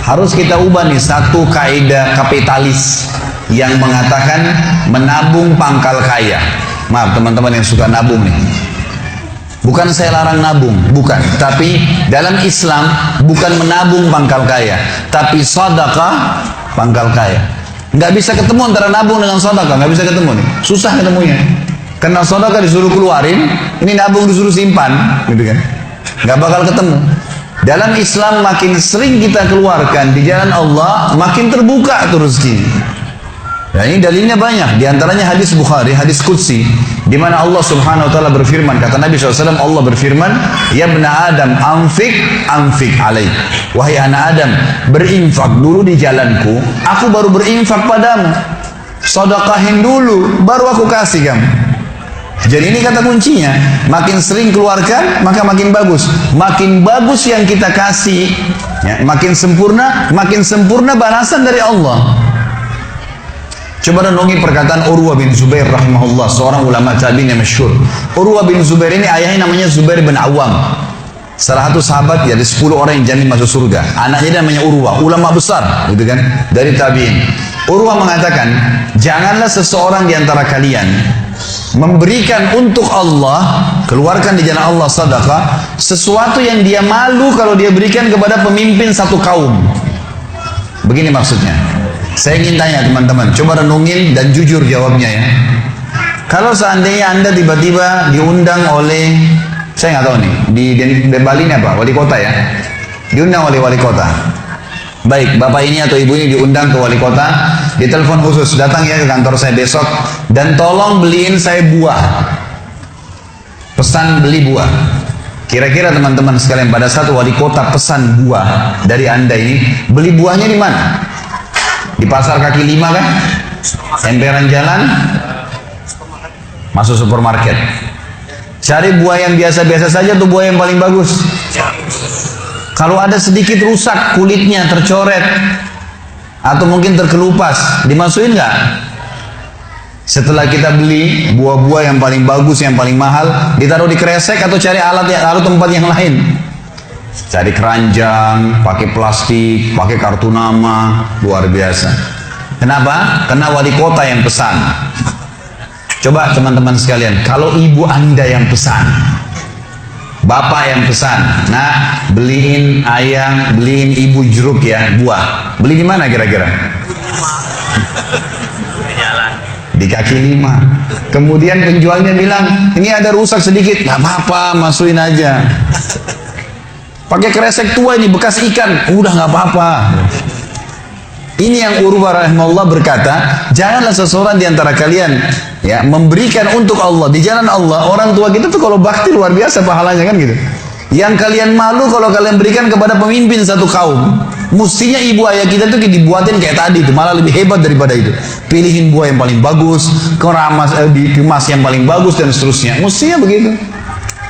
Harus kita ubah nih satu kaidah kapitalis yang mengatakan menabung pangkal kaya. Maaf teman-teman yang suka nabung nih. Bukan saya larang nabung, bukan. Tapi dalam Islam bukan menabung pangkal kaya, tapi sedekah pangkal kaya. Nggak bisa ketemu antara nabung dengan sedekah, nggak bisa ketemu nih. Susah ketemunya. Karena sedekah disuruh keluarin, ini nabung disuruh simpan, gitu kan? Nggak bakal ketemu. Dalam Islam makin sering kita keluarkan di jalan Allah, makin terbuka tuh rezeki. Nah ini dalilnya banyak. Di antaranya hadis Bukhari, hadis Qudsi, di mana Allah Subhanahu Wa Taala berfirman, kata Nabi SAW, Allah berfirman, Ya bna Adam, anfik alaik. Wahai anak Adam, berinfak dulu di jalanku, aku baru berinfak padamu. Sedekahin dulu, baru aku kasih kamu. Jadi ini kata kuncinya, makin sering keluarkan maka makin bagus. Makin bagus yang kita kasih, ya, makin sempurna balasan dari Allah. Coba renungi perkataan Urwah bin Zubair rahimahullah, seorang ulama tabi'in yang masyhur. Urwah bin Zubair ini ayahnya namanya Zubair bin Awam. Salah satu sahabat dari 10 orang yang jamin masuk surga. Anaknya namanya Urwah, ulama besar, gitu kan, dari tabi'in. Urwah mengatakan, janganlah seseorang di antara kalian memberikan untuk Allah, keluarkan di jalan Allah sedekah, sesuatu yang dia malu kalau dia berikan kepada pemimpin satu kaum. Begini maksudnya. Saya ingin tanya teman-teman, coba renungin dan jujur jawabnya ya. Kalau seandainya Anda tiba-tiba diundang oleh, saya nggak tahu nih, di Bali ini apa? Wali kota ya? Diundang oleh wali kota. Baik, bapak ini atau ibu ini diundang ke wali kota, ditelepon khusus, datang ya ke kantor saya besok, dan tolong beliin saya buah. Pesan beli buah. Kira-kira teman-teman sekalian, pada saat wali kota pesan buah dari Anda ini, beli buahnya di mana? Di pasar kaki 5 kan? Emperan jalan? Masuk supermarket. Cari buah yang biasa-biasa saja tuh, buah yang paling bagus. Kalau ada sedikit rusak kulitnya, tercoret, atau mungkin terkelupas, dimasukin nggak? Setelah kita beli buah-buah yang paling bagus, yang paling mahal, ditaruh di kresek atau cari alat yang taruh tempat yang lain. Cari keranjang, pakai plastik, pakai kartu nama, luar biasa. Kenapa? Karena wali kota yang pesan. Coba teman-teman sekalian, kalau ibu Anda yang pesan, bapak yang pesan, nah beliin ayang, beliin ibu jeruk ya, buah. Beli di mana kira-kira? Di kaki 5. Kemudian penjualnya bilang, ini ada rusak sedikit, nggak apa-apa, masukin aja. Pakai kresek tua ini, bekas ikan, udah nggak apa-apa. Ini yang Urwah rahimahullah berkata, janganlah seseorang di antara kalian ya memberikan untuk Allah di jalan Allah. Orang tua kita tuh kalau bakti luar biasa pahalanya kan gitu. Yang kalian malu kalau kalian berikan kepada pemimpin satu kaum. Mestinya ibu ayah kita tuh dibuatin kayak tadi itu, malah lebih hebat daripada itu. Pilihin buah yang paling bagus, dikemas yang paling bagus dan seterusnya. Mestinya begitu.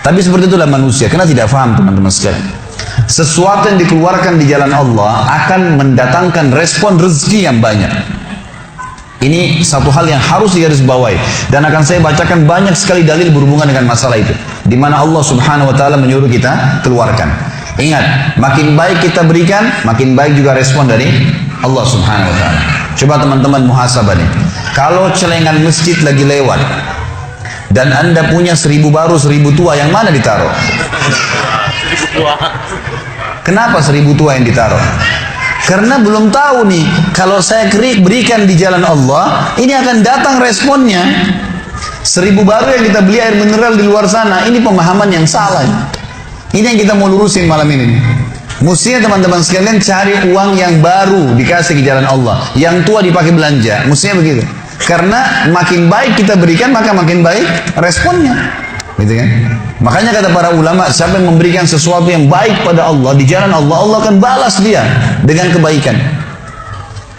Tapi seperti itulah manusia, karena tidak paham teman-teman sekalian. Sesuatu yang dikeluarkan di jalan Allah akan mendatangkan respon rezeki yang banyak. Ini satu hal yang harus digarisbawahi, dan akan saya bacakan banyak sekali dalil berhubungan dengan masalah itu, di mana Allah Subhanahu Wa Taala menyuruh kita keluarkan. Ingat, makin baik kita berikan, makin baik juga respon dari Allah Subhanahu Wa Taala. Coba teman-teman muhasabah nih. Kalau celengan masjid lagi lewat dan Anda punya 1000 baru 1000 tua, yang mana ditaruh? Kenapa 1000 tua yang ditaruh? Karena belum tahu nih, kalau saya berikan di jalan Allah, ini akan datang responnya. 1000 baru yang kita beli air mineral di luar sana, ini pemahaman yang salah. Ini yang kita mau lurusin malam ini. Mestinya teman-teman sekalian cari uang yang baru dikasih di jalan Allah, yang tua dipakai belanja. Mestinya begitu. Karena makin baik kita berikan, maka makin baik responnya. Gitu kan? Makanya kata para ulama, siapa yang memberikan sesuatu yang baik pada Allah di jalan Allah, Allah akan balas dia dengan kebaikan.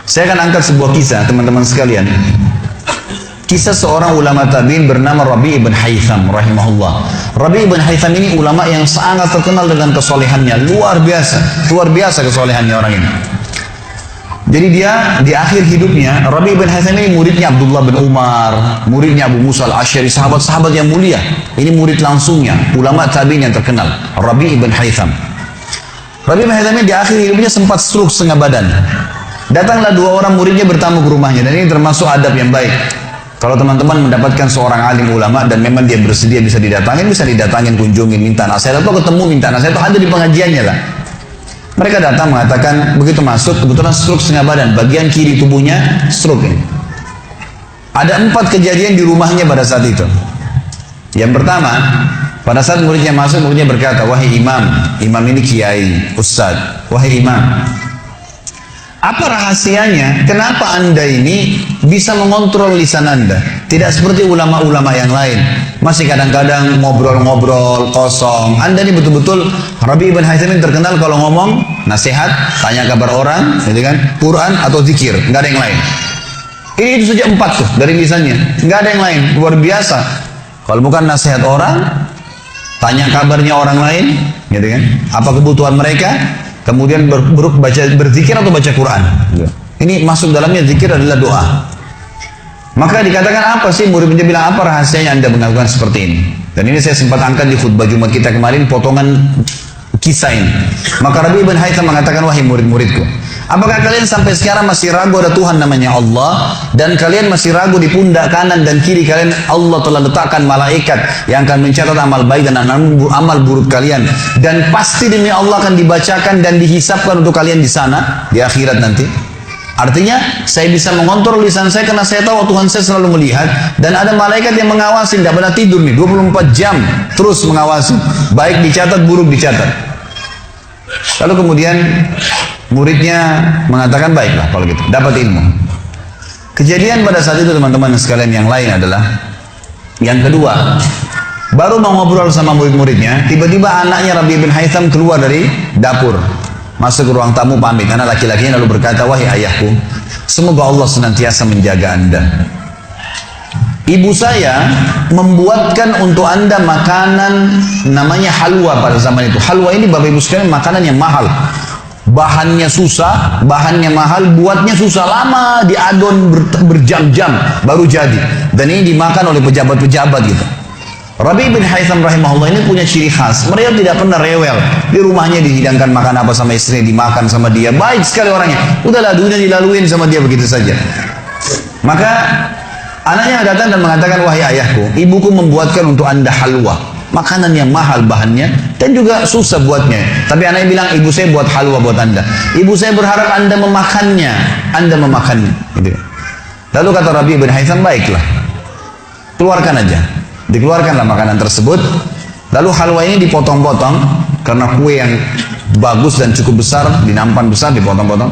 Saya akan angkat sebuah kisah teman-teman sekalian. Kisah seorang ulama tabi'in bernama Rabi' ibn Haytham rahimahullah. Rabi' ibn Haytham ini ulama yang sangat terkenal dengan kesolehannya, luar biasa kesolehannya orang ini. Jadi dia di akhir hidupnya, Rabi' ibn Haytham ini muridnya Abdullah bin Umar, muridnya Abu Musa al-Asy'ari, sahabat-sahabat yang mulia. Ini murid langsungnya, ulama tabi'in yang terkenal, Rabi' ibn Haytham. Rabi bin Haytham di akhir hidupnya sempat stroke setengah badan. Datanglah 2 orang muridnya bertamu ke rumahnya, dan ini termasuk adab yang baik. Kalau teman-teman mendapatkan seorang alim ulama dan memang dia bersedia bisa didatangin, kunjungin, minta nasihat, atau ketemu minta nasihat, atau ada di pengajiannya lah. Mereka datang mengatakan, begitu masuk kebetulan stroke setengah badan, bagian kiri tubuhnya stroke ini. Ada 4 kejadian di rumahnya pada saat itu. Yang pertama, pada saat muridnya masuk, muridnya berkata, wahai imam, imam ini kiai, ustadz, wahai imam, apa rahasianya? Kenapa anda ini bisa mengontrol lisan anda? Tidak seperti ulama-ulama yang lain. Masih kadang-kadang ngobrol-ngobrol kosong. Anda ini betul-betul, Rabi bin Haytham terkenal kalau ngomong nasihat, tanya kabar orang, gitu kan, Quran atau zikir, nggak ada yang lain. Ini itu saja 4 tuh dari lisannya, nggak ada yang lain, luar biasa. Kalau bukan nasihat orang, tanya kabarnya orang lain, gitu kan, apa kebutuhan mereka, kemudian berzikir atau baca Quran. Ini masuk dalamnya zikir adalah doa. Maka dikatakan apa sih, murid-muridnya bilang apa rahasianya anda melakukan seperti ini? Dan ini saya sempat angkat di khutbah Jumat kita kemarin, potongan kisah ini. Maka Rabi bin Haytham mengatakan, wahai murid-muridku, apakah kalian sampai sekarang masih ragu ada Tuhan namanya Allah, dan kalian masih ragu di pundak kanan dan kiri kalian Allah telah letakkan malaikat yang akan mencatat amal baik dan amal buruk kalian, dan pasti demi Allah akan dibacakan dan dihisapkan untuk kalian di sana di akhirat nanti? Artinya saya bisa mengontrol lisan saya karena saya tahu Tuhan saya selalu melihat, dan ada malaikat yang mengawasi, tidak pernah tidur nih 24 jam terus mengawasi, baik dicatat buruk dicatat. Lalu kemudian muridnya mengatakan, baiklah kalau gitu, dapat ilmu. Kejadian pada saat itu teman-teman sekalian yang lain adalah, yang kedua, baru mau ngobrol sama murid-muridnya, tiba-tiba anaknya Rabi bin Haytham keluar dari dapur, masuk ke ruang tamu pamit. Anak laki-lakinya lalu berkata, wahai ayahku, semoga Allah senantiasa menjaga anda. Ibu saya membuatkan untuk anda makanan namanya halwa pada zaman itu. Halwa ini Bapak Ibu sekalian makanan yang mahal. Bahannya susah, bahannya mahal, buatnya susah, lama diadon berjam-jam baru jadi. Dan ini dimakan oleh pejabat-pejabat gitu. Rabi bin Haytham rahimahullah ini punya ciri khas. Mereka tidak pernah rewel. Di rumahnya dihidangkan makan apa sama istrinya, dimakan sama dia. Baik sekali orangnya. Udahlah dunia dilaluin sama dia begitu saja. Maka anaknya datang dan mengatakan, wahai ayahku, ibuku membuatkan untuk anda halwa, makanan yang mahal bahannya dan juga susah buatnya. Tapi anaknya bilang, ibu saya buat halwa buat anda. Ibu saya berharap anda memakannya. Anda memakannya. Gitu. Lalu kata Rabi bin Haytham, baiklah, keluarkan aja. Dikeluarkanlah makanan tersebut. Lalu halwa ini dipotong-potong karena kue yang bagus dan cukup besar, di nampan besar dipotong-potong.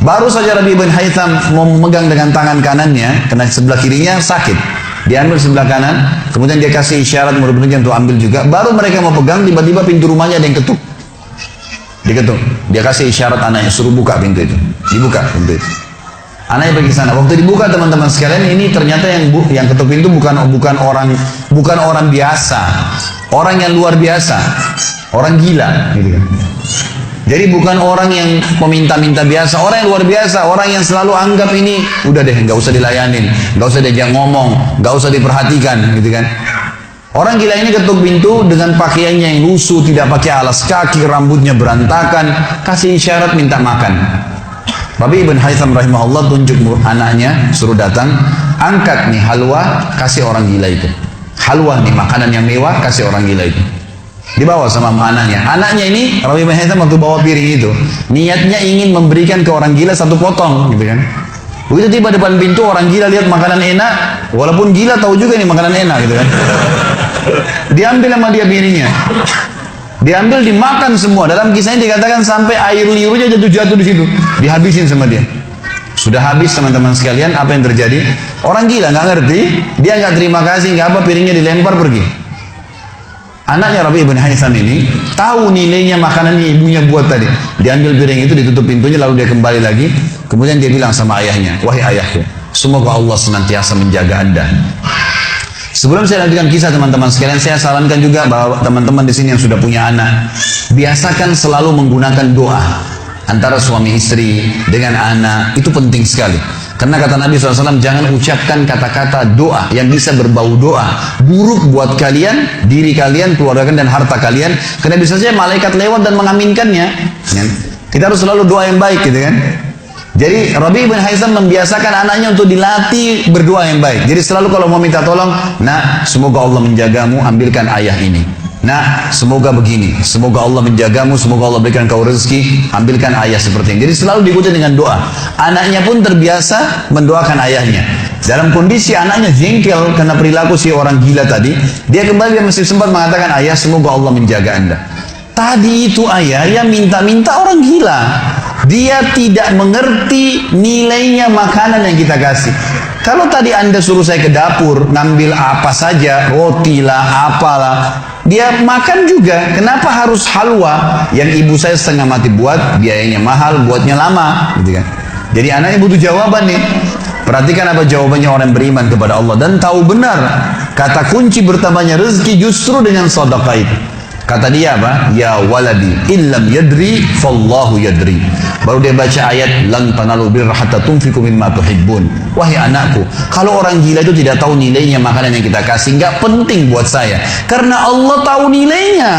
Baru saja Rabi bin Haytham mau memegang dengan tangan kanannya, karena sebelah kirinya sakit, diambil sebelah kanan, kemudian dia kasih isyarat murid-muridnya untuk ambil juga. Baru mereka mau pegang, tiba-tiba pintu rumahnya ada yang ketuk, diketuk. Dia kasih isyarat anaknya, suruh buka pintu itu, dibuka pintu itu. Anaknya pergi sana. Waktu dibuka teman-teman sekalian, ini ternyata yang ketuk pintu bukan orang biasa, orang yang luar biasa, orang gila, gitu kan. Jadi bukan orang yang peminta-minta biasa, orang yang luar biasa, orang yang selalu anggap ini udah deh, nggak usah dilayanin, nggak usah diajak ngomong, nggak usah diperhatikan, gitu kan. Orang gila ini ketuk pintu dengan pakaiannya yang lusuh, tidak pakai alas kaki, rambutnya berantakan, kasih isyarat minta makan. Rabi bin Haytham rahimahullah tunjuk anaknya, suruh datang, angkat nih halwa, kasih orang gila itu. Halwa nih makanan yang mewah, kasih orang gila itu. Dibawa sama anaknya. Anaknya ini Rabi bin Haytham waktu bawa piring itu, niatnya ingin memberikan ke orang gila 1 potong, gitu kan. Begitu tiba depan pintu, orang gila lihat makanan enak, walaupun gila tahu juga ini makanan enak, gitu kan. Diambil sama dia piringnya. Diambil, dimakan semua. Dalam kisahnya dikatakan sampai air liurnya jatuh-jatuh di situ, dihabisin sama dia. Sudah habis teman-teman sekalian, apa yang terjadi? Orang gila nggak ngerti, dia nggak terima kasih, nggak apa, piringnya dilempar pergi. Anaknya Rabi bin Haytham ini tahu nilainya makanan yang ibunya buat tadi. Diambil piring itu, ditutup pintunya, lalu dia kembali lagi. Kemudian dia bilang sama ayahnya, wahai ayahku, semoga Allah senantiasa menjaga anda. Sebelum saya lanjutkan kisah teman-teman sekalian, saya sarankan juga bahwa teman-teman di sini yang sudah punya anak, biasakan selalu menggunakan doa antara suami istri dengan anak, itu penting sekali. Karena kata Nabi SAW, jangan ucapkan kata-kata doa yang bisa berbau doa. Buruk buat kalian, diri kalian, keluarga kalian, dan harta kalian. Karena bisa saja malaikat lewat dan mengaminkannya. Kita harus selalu doa yang baik gitu kan. Jadi Rabi bin Haitham membiasakan anaknya untuk dilatih berdoa yang baik. Jadi selalu kalau mau minta tolong, nah semoga Allah menjagamu, ambilkan ayah ini. Nah, semoga begini, semoga Allah menjagamu, semoga Allah berikan kau rezeki, ambilkan ayah seperti ini. Jadi selalu diikuti dengan doa. Anaknya pun terbiasa mendoakan ayahnya. Dalam kondisi anaknya jengkel karena perilaku si orang gila tadi, dia kembali masih sempat mengatakan, ayah semoga Allah menjaga anda. Tadi itu ayah yang minta-minta orang gila. Dia tidak mengerti nilainya makanan yang kita kasih. Kalau tadi anda suruh saya ke dapur, ngambil apa saja, roti lah, apalah, dia makan juga. Kenapa harus halwa yang ibu saya setengah mati buat, biayanya mahal, buatnya lama, gitu kan? Jadi anaknya butuh jawaban nih. Perhatikan apa jawabannya orang beriman kepada Allah dan tahu benar kata kunci bertambahnya rezeki justru dengan sedekah itu. Kata dia apa? Ya waladi illam yadri fallahu yadri. Baru dia baca ayat lan tanalu birra hatta tunfiqu mimma tuhibbun. Wahai anakku, kalau orang gila itu tidak tahu nilainya makanan yang kita kasih, nggak penting buat saya. Karena Allah tahu nilainya.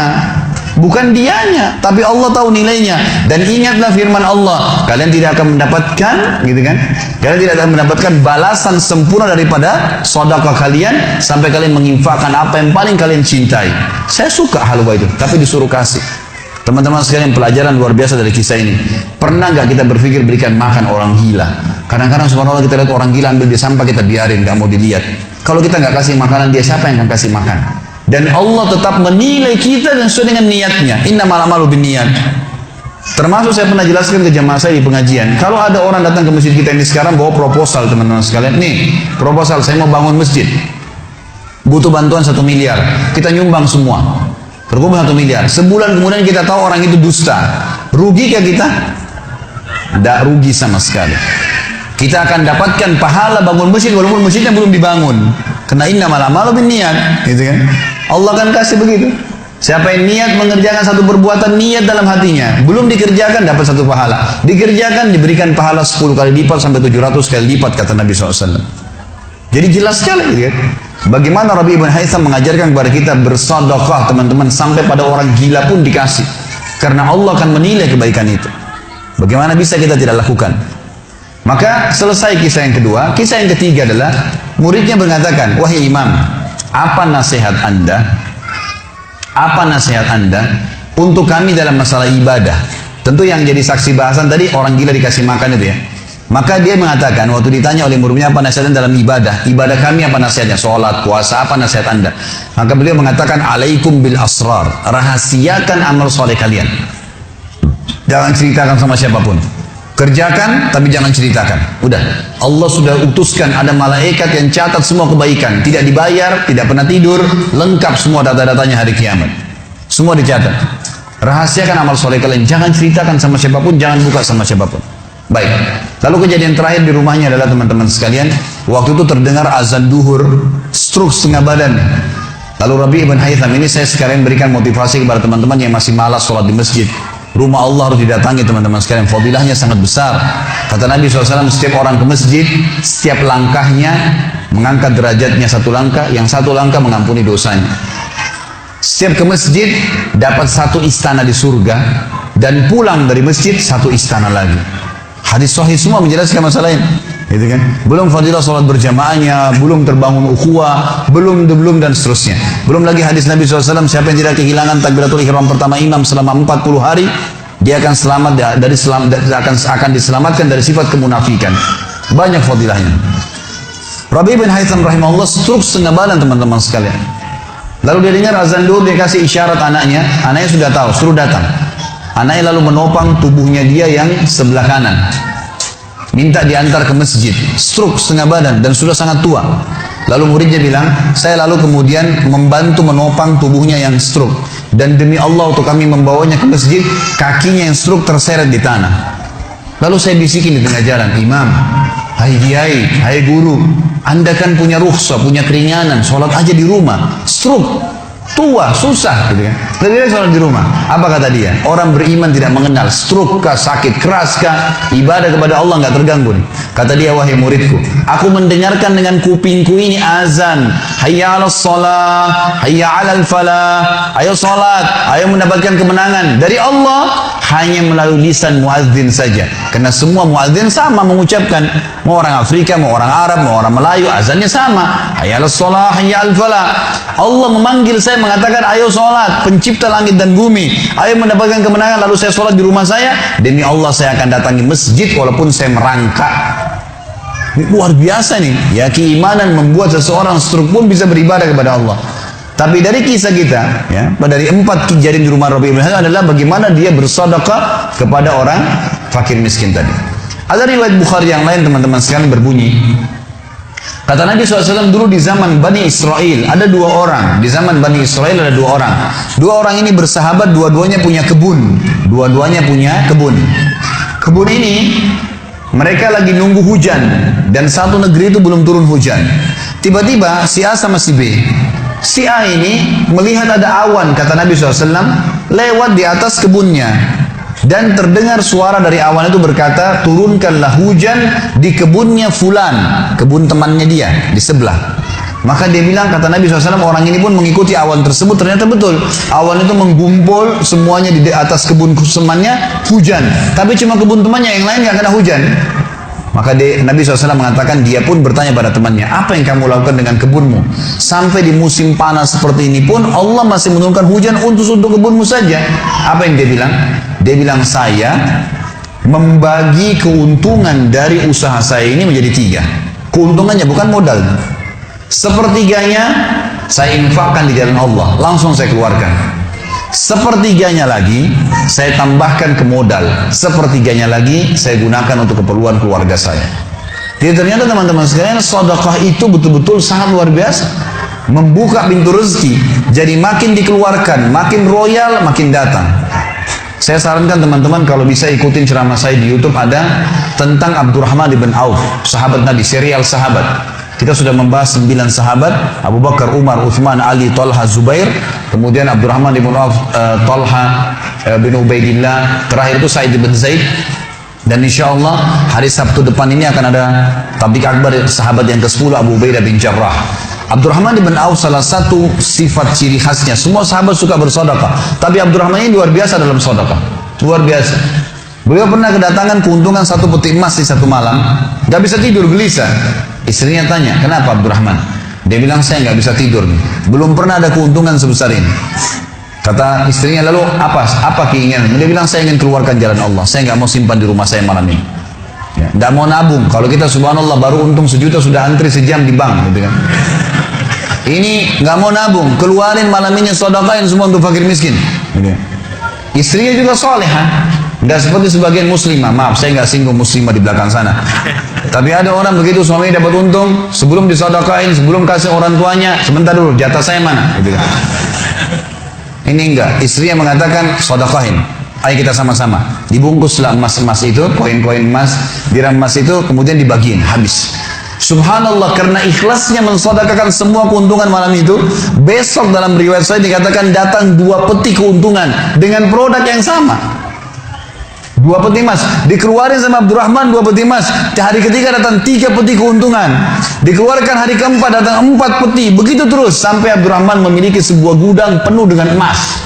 Bukan dianya, tapi Allah tahu nilainya. Dan ingatlah firman Allah, kalian tidak akan mendapatkan, gitu kan? Kalian tidak akan mendapatkan balasan sempurna daripada sedekah kalian sampai kalian menginfakkan apa yang paling kalian cintai. Saya suka halwa itu, tapi disuruh kasih. Teman-teman sekalian, pelajaran luar biasa dari kisah ini. Pernah nggak kita berpikir berikan makan orang gila? Kadang-kadang subhanallah kita lihat orang gila ambil di sampah, kita biarin, nggak mau dilihat. Kalau kita nggak kasih makanan dia, siapa yang akan kasih makan? Dan Allah tetap menilai kita dan sesuai dengan niatnya. Innamal a'malu binniyat. Termasuk saya pernah jelaskan ke jamaah saya di pengajian. Kalau ada orang datang ke masjid kita ini sekarang bawa proposal, teman-teman sekalian. Nih, proposal saya mau bangun masjid. Butuh bantuan 1 miliar. Kita nyumbang semua. Berkumpul 1 miliar. Sebulan kemudian kita tahu orang itu dusta. Rugikah kita? Tidak rugi sama sekali. Kita akan dapatkan pahala bangun masjid walaupun masjidnya belum dibangun. Karena innamal a'malu binniyat, gitu kan? Allah akan kasih begitu. Siapa yang niat mengerjakan satu perbuatan, niat dalam hatinya, belum dikerjakan dapat 1 pahala. Dikerjakan diberikan pahala 10 kali lipat sampai 700 kali lipat kata Nabi SAW. Jadi jelas sekali, gitu kan? Bagaimana Rabi bin Haitham mengajarkan kepada kita bersedekah, teman-teman, sampai pada orang gila pun dikasih. Karena Allah akan menilai kebaikan itu. Bagaimana bisa kita tidak lakukan? Maka selesai kisah yang kedua. Kisah yang ketiga adalah muridnya mengatakan, wahai imam, apa nasihat anda? Apa nasihat anda untuk kami dalam masalah ibadah? Tentu yang jadi saksi bahasan tadi orang gila dikasih makan itu ya. Maka dia mengatakan waktu ditanya oleh muridnya apa nasihatnya dalam ibadah? Ibadah kami apa nasihatnya? Sholat, puasa, apa nasihat anda? Maka beliau mengatakan, alaikum bil asrar. Rahasiakan amal soleh kalian. Jangan ceritakan sama siapapun. Kerjakan tapi jangan ceritakan. Udah, Allah sudah utuskan ada malaikat yang catat semua kebaikan. Tidak dibayar, tidak pernah tidur, lengkap semua data-datanya hari kiamat. Semua dicatat. Rahasiakan amal soleh kalian. Jangan ceritakan sama siapapun, jangan buka sama siapapun. Baik. Lalu kejadian terakhir di rumahnya adalah teman-teman sekalian, waktu itu terdengar azan duhur, stroke setengah badan. Lalu Rabi bin Haitham ini saya sekarang berikan motivasi kepada teman-teman yang masih malas sholat di masjid. Rumah Allah harus didatangi teman-teman sekalian. Fadilahnya sangat besar. Kata Nabi SAW, setiap orang ke masjid, setiap langkahnya mengangkat derajatnya 1 langkah, yang 1 langkah mengampuni dosanya. Setiap ke masjid dapat 1 istana di surga, dan pulang dari masjid 1 istana lagi. Hadis sahih semua menjelaskan masalah ini. Gitu kan? Belum fadilah sholat berjamaahnya, belum terbangun ukhuwah, belum dan seterusnya. Belum lagi hadis Nabi SAW, siapa yang tidak kehilangan takbiratul ihram pertama imam selama 40 hari, dia akan akan diselamatkan dari sifat kemunafikan. Banyak fadilahnya. Rabi bin Haitham rahimahullah stroke setengah badan teman-teman sekalian. Lalu dia dengar azan duhur, dia kasih isyarat anaknya sudah tahu, suruh datang. Anaknya lalu menopang tubuhnya dia yang sebelah kanan. Minta diantar ke masjid, stroke setengah badan dan sudah sangat tua. Lalu muridnya bilang, saya lalu kemudian membantu menopang tubuhnya yang stroke. Dan demi Allah untuk kami membawanya ke masjid, kakinya yang stroke terseret di tanah. Lalu saya bisikin di tengah jalan, imam, hai kiai, hai guru, anda kan punya rukhsah, punya keringanan, sholat aja di rumah, stroke. tua, susah gitu kan. Lebih baik sholat di rumah. Apa kata dia? Orang beriman tidak mengenal stroke kah, sakit keras kah, ibadah kepada Allah nggak terganggu nih. Kata dia, wahai muridku, aku mendengarkan dengan kupingku ini azan, hayya 'alas shalah, hayya 'alal falah, ayo sholat, ayo mendapatkan kemenangan dari Allah, hanya melalui lisan muadzin saja. Karena semua muadzin sama mengucapkan, mau orang Afrika, mau orang Arab, mau orang Melayu, azannya sama, hayya 'alas shalah, hayya 'alal falah. Allah memanggil saya mengatakan, ayo sholat, pencipta langit dan bumi, ayo mendapatkan kemenangan, lalu saya sholat di rumah saya, demi Allah saya akan datangi masjid walaupun saya merangkak. Ini luar biasa nih, ya keimanan membuat seseorang stroke pun bisa beribadah kepada Allah. Tapi dari kisah kita, ya, dari 4 kejadian di rumah Rabi' bin Hasan adalah bagaimana dia bersedekah kepada orang fakir miskin tadi. Ada riwayat Bukhari yang lain teman-teman sekalian berbunyi, kata Nabi SAW dulu di zaman Bani Israel ada 2 orang. Di zaman Bani Israel ada 2 orang. 2 orang ini bersahabat, dua-duanya punya kebun. Dua-duanya punya kebun. Kebun ini mereka lagi nunggu hujan dan satu negeri itu belum turun hujan. Tiba-tiba si A sama si B. Si A ini melihat ada awan, kata Nabi SAW, lewat di atas kebunnya. Dan terdengar suara dari awan itu berkata, turunkanlah hujan di kebunnya fulan, kebun temannya dia di sebelah. Maka dia bilang, kata Nabi SAW, orang ini pun mengikuti awan tersebut. Ternyata betul, awan itu menggumpul semuanya di atas kebun temannya, hujan. Tapi cuma kebun temannya, yang lain gak kena hujan. Maka Nabi SAW mengatakan, dia pun bertanya pada temannya, apa yang kamu lakukan dengan kebunmu? Sampai di musim panas seperti ini pun Allah masih menurunkan hujan untuk kebunmu saja. Apa yang dia bilang? Dia bilang, saya membagi keuntungan dari usaha saya ini menjadi 3. Keuntungannya bukan modal. Sepertiganya saya infakkan di jalan Allah, langsung saya keluarkan. Sepertiganya lagi saya tambahkan ke modal. Sepertiganya lagi saya gunakan untuk keperluan keluarga saya. Jadi ternyata teman-teman sekalian, sedekah itu betul-betul sangat luar biasa, membuka pintu rezeki. Jadi makin dikeluarkan, makin royal, makin datang. Saya sarankan teman-teman kalau bisa ikutin ceramah saya di YouTube, ada tentang Abdurrahman bin Auf, sahabat Nabi, serial sahabat. Kita sudah membahas 9 sahabat, Abu Bakar, Umar, Uthman, Ali, Talha, Zubair, kemudian Abdurrahman bin Auf, Talha bin Ubaidillah, terakhir itu Sa'id bin Zaid. Dan insya Allah hari Sabtu depan ini akan ada tablik akbar sahabat yang ke-10, Abu Ubaidah bin Jarrah. Abdurrahman bin Auf salah satu sifat ciri khasnya, semua sahabat suka bersedekah, tapi Abdurrahman ini luar biasa dalam sedekah, luar biasa. Beliau pernah kedatangan keuntungan 1 peti emas di satu malam, gak bisa tidur, gelisah. Istrinya tanya, kenapa Abdurrahman? Dia bilang, saya nggak bisa tidur nih, belum pernah ada keuntungan sebesar ini. Kata istrinya, lalu apa keinginan? Dia bilang, saya ingin keluarkan jalan Allah, saya nggak mau simpan di rumah saya malam ini. Ya, nggak mau nabung. Kalau kita subhanallah baru untung 1 juta sudah antri sejam di bank, gitu kan. Ini nggak mau nabung, keluarin malam ini, sedekahin semua untuk fakir miskin. Gitu. Istrinya juga solehah, nggak seperti sebagian muslimah. Maaf, saya nggak singgung muslimah di belakang sana. Tapi ada orang begitu, suaminya dapat untung, sebelum disedekahin, sebelum kasih orang tuanya, sebentar dulu, jatah saya mana? Gitu kan. Ini enggak, istrinya mengatakan sedekahin. Ayo kita sama-sama. Dibungkuslah emas-emas itu, koin-koin emas, dirham emas itu, kemudian dibagiin, habis. Subhanallah, karena ikhlasnya mensedekahkan semua keuntungan malam itu, besok dalam riwayat saya dikatakan datang 2 peti keuntungan dengan produk yang sama. 2 peti emas dikeluarin sama Abdurrahman, 2 peti emas. Hari ketiga datang 3 peti keuntungan, dikeluarkan hari keempat datang 4 peti, begitu terus sampai Abdurrahman memiliki sebuah gudang penuh dengan emas.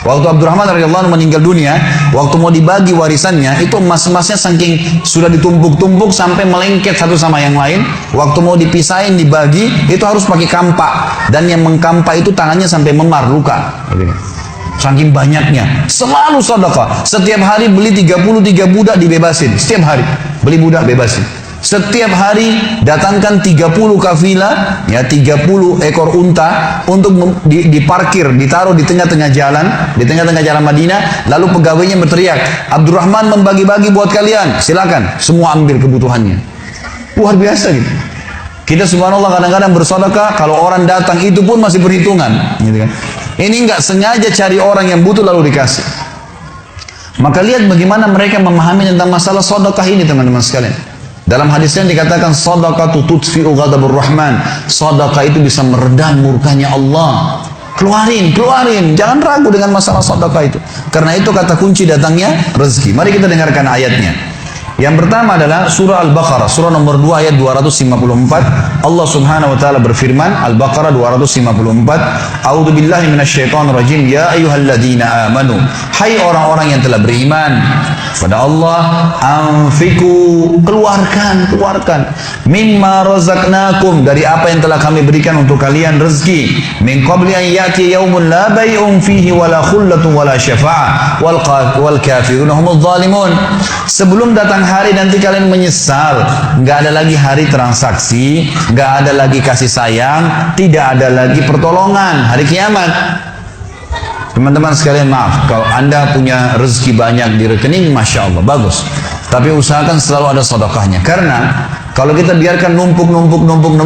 Waktu Abdurrahman radhiyallahu anhu meninggal dunia, waktu mau dibagi warisannya, itu emas-emasnya saking sudah ditumpuk-tumpuk sampai melengket satu sama yang lain. Waktu mau dipisahin, dibagi, itu harus pakai kampak, dan yang mengkampak itu tangannya sampai memar, luka. Saking banyaknya, selalu sedekah. Setiap hari beli 33 budak, dibebasin. Setiap hari beli budak, bebasin. Setiap hari datangkan 30 kafilah, ya 30 ekor unta untuk diparkir, ditaruh di tengah-tengah jalan, di tengah-tengah jalan Madinah. Lalu pegawainya berteriak, Abdurrahman membagi-bagi buat kalian, silakan, semua ambil kebutuhannya. Luar biasa gitu. Kita subhanallah kadang-kadang bersedekah, kalau orang datang itu pun masih perhitungan, gitu kan. Ini nggak sengaja cari orang yang butuh lalu dikasih. Maka lihat bagaimana mereka memahami tentang masalah sedekah ini, teman-teman sekalian. Dalam hadisnya dikatakan sedekah tutfi'u ghadabur rahman. Sedekah itu bisa meredam murkanya Allah. Keluarin. Jangan ragu dengan masalah sedekah itu. Karena itu kata kunci datangnya rezeki. Mari kita dengarkan ayatnya. Yang pertama adalah surah Al-Baqarah, surah nomor 2 ayat 254. Allah Subhanahu wa taala berfirman, Al-Baqarah 254, A'udzu billahi minasyaitonir rajim. Ya ayyuhalladzina amanu, hai orang-orang yang telah beriman pada Allah, anfiku, keluarkan mimma razaqnakum, dari apa yang telah kami berikan untuk kalian rezeki, min qabli an yati yaumun la bai'un fihi wala khullatun wala syafa'ah wal kafirun humudz zalimun. Sebelum datang hari nanti kalian menyesal, nggak ada lagi hari transaksi, nggak ada lagi kasih sayang, tidak ada lagi pertolongan, hari kiamat. Teman-teman sekalian, maaf kalau anda punya rezeki banyak di rekening, masya Allah, bagus, tapi usahakan selalu ada sedekahnya. Karena kalau kita biarkan numpuk,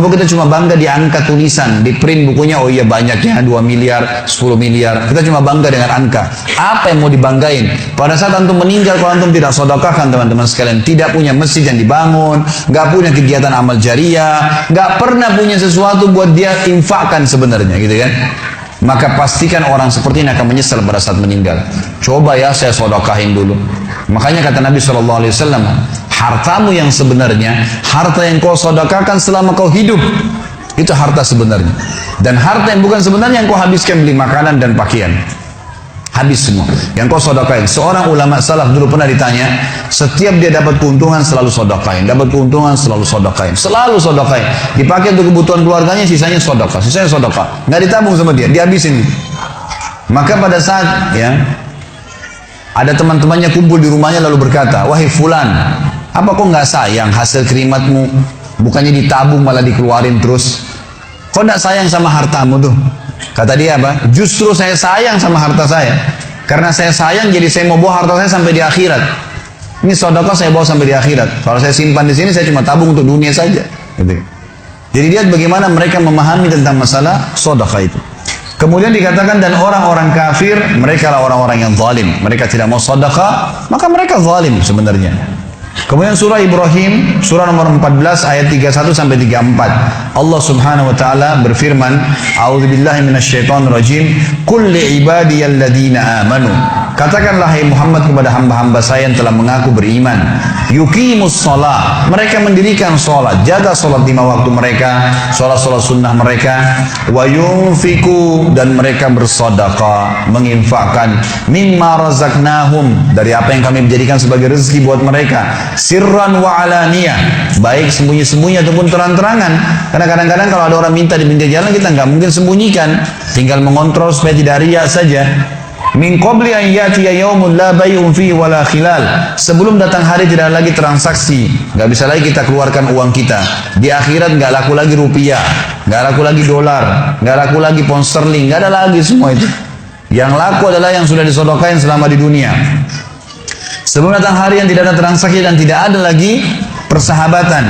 kita cuma bangga di angka tulisan, di print bukunya, oh iya banyaknya 2 miliar, 10 miliar. Kita cuma bangga dengan angka. Apa yang mau dibanggain? Pada saat antum meninggal, kalau antum tidak sedekahkan, teman-teman sekalian, tidak punya masjid yang dibangun, nggak punya kegiatan amal jariah, nggak pernah punya sesuatu buat dia infakkan sebenarnya, gitu kan? Maka pastikan orang seperti ini akan menyesal pada saat meninggal. Coba ya saya sedekahin dulu. Makanya kata Nabi SAW, hartamu yang sebenarnya, harta yang kau sedekahkan selama kau hidup, itu harta sebenarnya. Dan harta yang bukan sebenarnya yang kau habiskan beli makanan dan pakaian, habis semua. Yang kau sedekahin. Seorang ulama salaf dulu pernah ditanya, setiap dia dapat keuntungan selalu sedekahin, selalu sedekahin. Dipakai untuk kebutuhan keluarganya, sisanya sedekah, nggak ditabung sama dia, dihabisin. Maka pada saat ya ada teman-temannya kumpul di rumahnya lalu berkata, wahai fulan, apa kok nggak sayang hasil kerimatmu? Bukannya ditabung malah dikeluarin terus. Kok nggak sayang sama hartamu tuh? Kata dia apa? Justru saya sayang sama harta saya. Karena saya sayang, jadi saya mau bawa harta saya sampai di akhirat. Ini sedekah saya bawa sampai di akhirat. Kalau saya simpan di sini, saya cuma tabung untuk dunia saja. Gitu. Jadi lihat bagaimana mereka memahami tentang masalah sedekah itu. Kemudian dikatakan, dan orang-orang kafir, mereka lah orang-orang yang zalim. Mereka tidak mau sedekah, maka mereka zalim sebenarnya. Kemudian surah Ibrahim, surah nomor 14 ayat 31 sampai 34. Allah Subhanahu wa taala berfirman, A'udzubillahi minasyaitonirrajim, Qul li'ibadiyalladzina amanu. Katakanlah hai Muhammad kepada hamba-hamba saya yang telah mengaku beriman, yuqimus shalah, mereka mendirikan salat, jaga salat 5 waktu mereka, salat-salat sunnah mereka, wa yunfiku, dan mereka bersedekah, menginfakkan, mimma razaqnahum, dari apa yang kami menjadikan sebagai rezeki buat mereka, sirran wa alaniyah, baik sembunyi-sembunyi ataupun terang-terangan. Karena kadang-kadang kalau ada orang minta di pinggir jalan, kita nggak mungkin sembunyikan, tinggal mengontrol supaya tidak riya saja. Min qabli an yatiya yaumun la bai'un fihi wala khilal, sebelum datang hari tidak ada lagi transaksi, nggak bisa lagi kita keluarkan uang kita. Di akhirat nggak laku lagi rupiah, nggak laku lagi dolar, nggak laku lagi pound sterling, nggak ada lagi semua itu. Yang laku adalah yang sudah disedekahkan selama di dunia. Sebelum datang hari yang tidak ada transaksi dan tidak ada lagi persahabatan.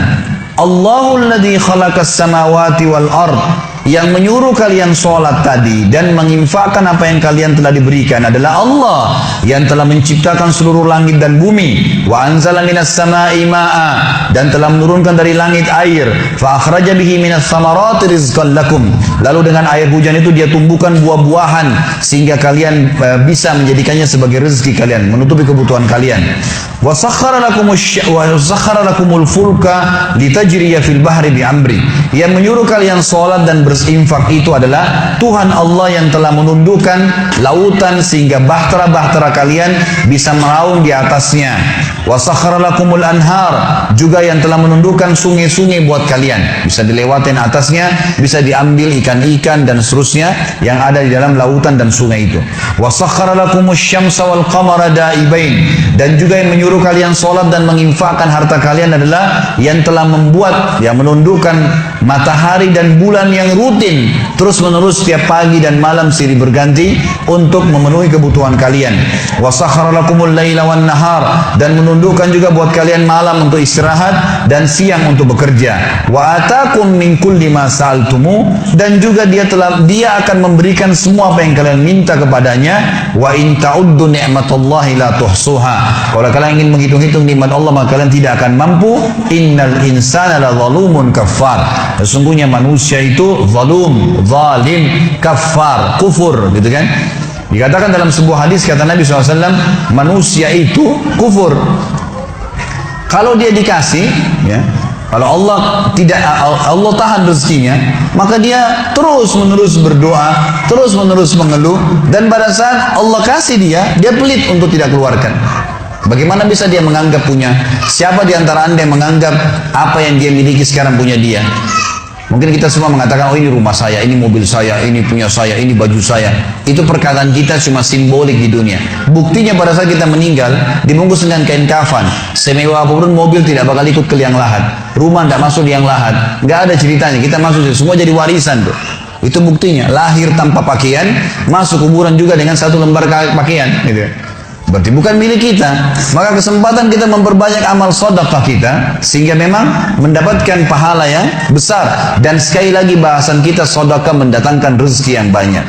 Allahul ladzi khalaqas samawati wal ard, yang menyuruh kalian sholat tadi dan menginfakkan apa yang kalian telah diberikan adalah Allah yang telah menciptakan seluruh langit dan bumi. Wa anzala minas samai ma'a, dan telah menurunkan dari langit air. Fa akhraja bihi minas samarati rizqan lakum, lalu dengan air hujan itu dia tumbuhkan buah-buahan sehingga kalian bisa menjadikannya sebagai rezeki kalian, menutupi kebutuhan kalian. Wa sakhkhara lakumul fulka litajriya fil bahri bi amri, yang menyuruh kalian sholat dan berinfak itu adalah Tuhan Allah yang telah menundukkan lautan sehingga bahtera-bahtera kalian bisa meraung di atasnya. Wa sakhkhara lakumul anhar, juga yang telah menundukkan sungai-sungai buat kalian, bisa dilewatin atasnya, bisa diambil ikan-ikan dan seterusnya yang ada di dalam lautan dan sungai itu. Wa sakhkhara lakumus syamsa wal qamara daibain, dan juga yang menyuruh kalian sholat dan menginfakkan harta kalian adalah yang telah membuat, yang menundukkan matahari dan bulan yang rutin terus menerus setiap pagi dan malam silih berganti untuk memenuhi kebutuhan kalian. Wa sakhkhara lakumul laila wan nahar, dan menundukkan juga buat kalian malam untuk istirahat dan siang untuk bekerja. Wa atakum min kulli ma sa'altumu, dan juga dia akan memberikan semua apa yang kalian minta kepadanya. Wa in ta'uddu ni'matallahi la tuhsuha. Kalau kalian ingin menghitung-hitung nikmat Allah, maka kalian tidak akan mampu. Innal insana la zalumun kafar. Sesungguhnya manusia itu zalum, zalim, kafar, kufur, gitu kan? Dikatakan dalam sebuah hadis, kata Nabi SAW, manusia itu kufur. Kalau dia dikasih, ya, kalau Allah tahan rezekinya, maka dia terus menerus berdoa, terus menerus mengeluh, dan pada saat Allah kasih dia pelit untuk tidak keluarkan. Bagaimana bisa dia menganggap punya? Siapa di antara anda yang menganggap apa yang dia miliki sekarang punya dia? Mungkin kita semua mengatakan, oh ini rumah saya, ini mobil saya, ini punya saya, ini baju saya. Itu perkataan kita cuma simbolik di dunia. Buktinya pada saat kita meninggal, dibungkus dengan kain kafan. Semewah apapun mobil tidak bakal ikut ke liang lahat. Rumah tidak masuk liang lahat. Nggak ada ceritanya, kita masuk, semua jadi warisan tuh. Itu buktinya, lahir tanpa pakaian, masuk kuburan juga dengan satu lembar pakaian. Gitu. Berarti bukan milik kita. Maka kesempatan kita memperbanyak amal sedekah kita, sehingga memang mendapatkan pahala yang besar. Dan sekali lagi bahasan kita, sedekah mendatangkan rezeki yang banyak.